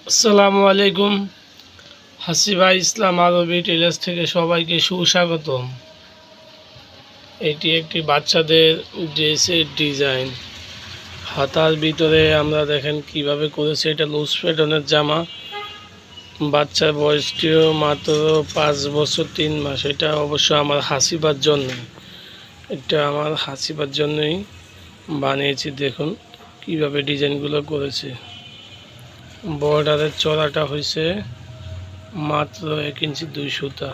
আসসালামু আলাইকুম। হাসিবা ইসলাম আরবি টেলার্স থেকে সবাইকে সুস্বাগতম। এটি একটি বাচ্চাদের ড্রেসের ডিজাইন। হাতার ভিতরে আমরা দেখেন কিভাবে করেছে। এটা লুজ প্যাটার্নের জামা। বাচ্চার বয়সটিও মাত্র 5 বছর 3 মাস। এটা অবশ্য আমার হাসিবার জন্য, এটা আমার হাসিবার জন্যই বানিয়েছি। দেখুন কিভাবে ডিজাইনগুলো করেছে। বর্ডারের চড়াটা হয়েছে মাত্র 1 ইঞ্চি 2 সুতা।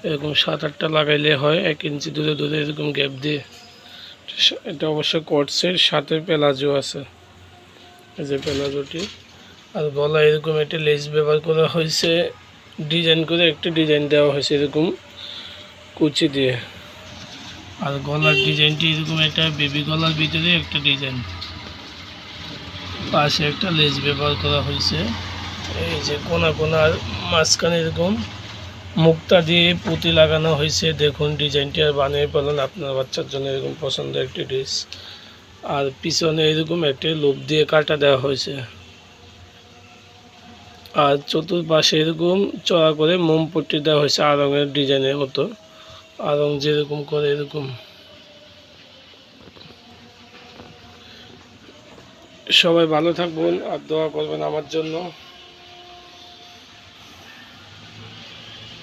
এরকম 7-8টা লাগাইলে হয়, 1 ইঞ্চি দূরে দূরে এরকম গ্যাপ দিয়ে। এটা অবশ্য কোটসের সাথে প্লাজো আছে, এই যে প্লাজোটি। আর গলা এরকম একটা লেস ব্যবহার করা হয়েছে, ডিজাইন করে একটা ডিজাইন দেওয়া হয়েছে এরকম কুচি দিয়ে। আর গলার ডিজাইনটি এরকম একটা বেবি গলার ভিতরে একটা ডিজাইন, পাশে একটা লেস ব্যবহার করা হয়েছে। এই যে কোনা কোনার মাঝখানে এরকম মুক্তা দিয়ে পুঁতি লাগানো হয়েছে। দেখুন ডিজাইনটি আর বানিয়ে পেলেন আপনার বাচ্চার জন্য এরকম পছন্দের একটি ড্রেস। আর পিছনে এরকম একটি লুপ দিয়ে কাটা দেওয়া হয়েছে। আর চতুর্পাশে এরকম চড়া করে মোমপট্টি দেওয়া হয়েছে আরঙের ডিজাইনের মতো, আরং যেরকম করে এরকম। সবাই ভালো থাকবেন আর দোয়া করবেন আমার জন্য।